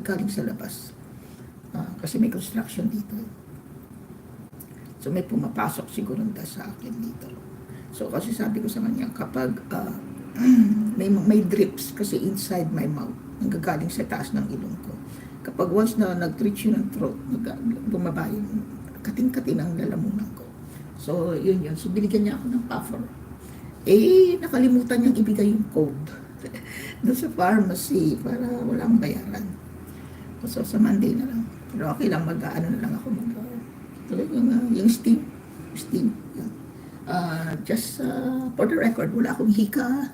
galing sa labas. Kasi may construction dito. So may pumapasok siguro sa akin dito. So kasi sabi ko sa kanya, kapag may drips kasi inside my mouth, nanggagaling sa taas ng ilong ko. Kapag once na nag-reach yun ng throat, bumaba yung kating-kating ang lalamunan ko. So yun. So binigyan niya ako ng puffer. Nakalimutan niyang ibigay yung code doon sa pharmacy para walang bayaran. So sa Monday na lang. Pero okay lang, mag-ano na lang ako yung steam. Just for the record, wala akong hika.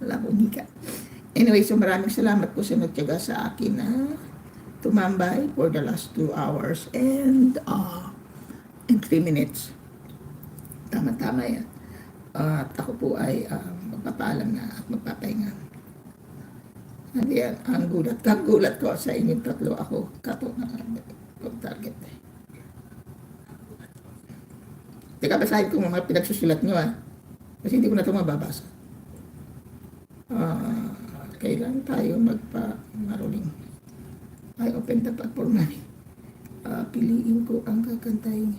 Wala akong hika. Anyway, so maraming salamat po sa nagtiyaga sa akin na tumambay for the last 2 hours and 3 minutes. Tama-tama yan. At ako po ay magpapaalam na at magpapahinga. Ang gulat ko sa inyong tatlo, ako kato na target. Teka, basahin ko mga pinagsusulat nyo kasi hindi ko na ito mababasa. Kailan tayo magpa-maruling? I open the platform namin. Piliin ko ang kakantahin.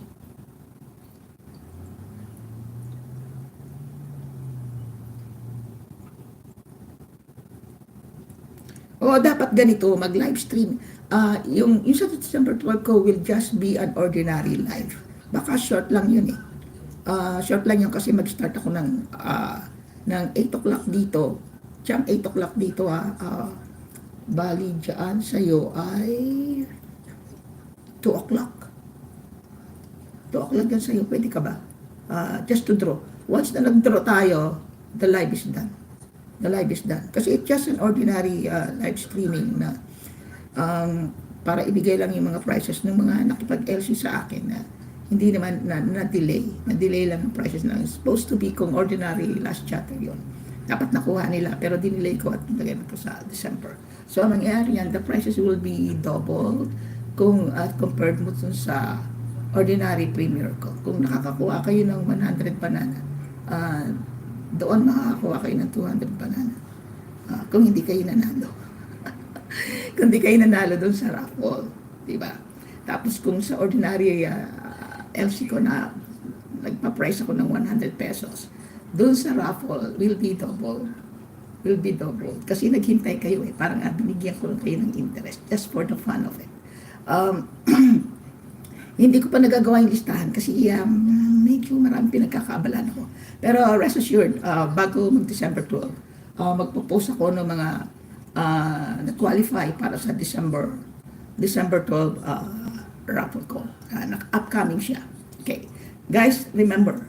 Dapat ganito, mag-live stream. Yung sa December 12 ko will just be an ordinary live. Baka short lang yun short lang yun kasi mag-start ako ng 8 o'clock dito. Diyang 8 o'clock dito bali dyan sa'yo ay 2 o'clock. 2 o'clock yan sa'yo, pwede ka ba? Just to draw. Once na nag-draw tayo, the live is done. The live is done. Kasi it's just an ordinary live streaming na para ibigay lang yung mga prices ng mga nakipag-LC sa akin na hindi naman na-delay. Na-delay lang ang prices na supposed to be kung ordinary last chatter yun. Dapat nakuha nila pero dinelay ko at nagay ko sa December. So ang mangyayari yan, the prices will be double kung compared mo sa ordinary premier ko. Kung nakakakuha kayo ng 100 banana, doon makakakuha kayo ng 200 banana. Kung hindi kayo nanalo. Kung hindi kayo nanalo doon sa raffle. Diba? Tapos kung sa ordinary LC ko na nagpa-price ako ng 100 pesos, doon sa raffle will be double. Will be double. Kasi naghintay kayo Parang binigyan ko lang kayo ng interest just for the fun of it. Hindi ko pa nagagawa yung listahan kasi medyo maraming pinagkakaabalan ako. Pero rest assured, bago mag-December 12, magpo-post ako ng mga na-qualify para sa December 12 raffle ko. Upcoming siya. Okay. Guys, remember,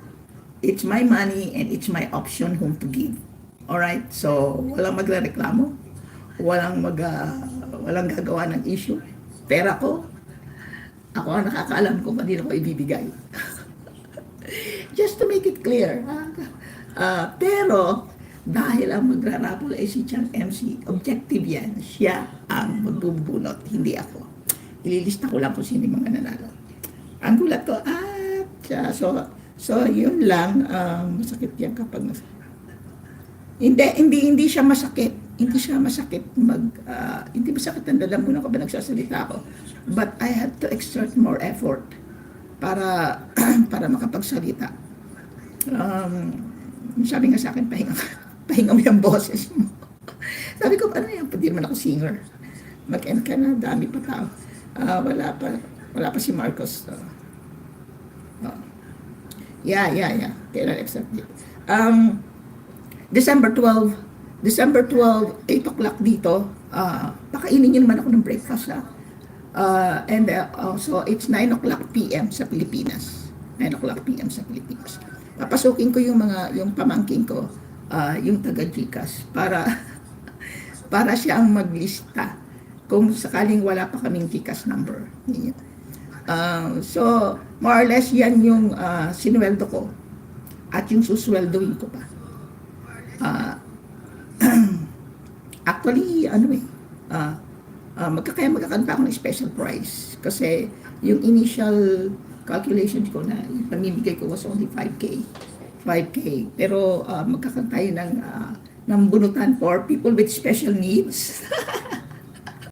it's my money and it's my option whom to give. Alright? So, walang magrereklamo. Walang gagawa ng issue. Pera ko, ako ang nakakaalam kung kanino ko ibibigay. Just to make it clear. Pero, dahil ang magra-raffle ay si Chang MC, objective yan. Siya ang magbubunot, hindi ako. Ililista ko lang kung sino yung mga nanalo. Ang gulat ko, so yun lang, masakit yan kapag hindi siya masakit. Hindi siya masakit hindi masakit ang lalamunan ko ba nagsasalita ako. But I had to exert more effort para makapagsalita. Sabi nga sa akin, pahinga mo yung boses mo. Sabi ko, ano yan? Hindi naman ako singer. Mag-end ka na, dami pa tao. Wala pa si Marcos. Yeah. Kailan exactly? December 12, 8 o'clock dito. Pakainin niyo naman ako ng breakfast. And also, it's 9 o'clock p.m. sa Pilipinas. 9 o'clock p.m. sa Pilipinas. Papasukin ko yung pamangking ko, yung taga-GCash, para siya ang maglista kung sakaling wala pa kaming GCash number. So, more or less, yan yung sinweldo ko at yung susweldoin ko pa. Actually, magkakanta ako ng special price kasi yung initial calculation ko na pamimigay ko was only 5K. Pero magkakanta yun ng bunutan for people with special needs.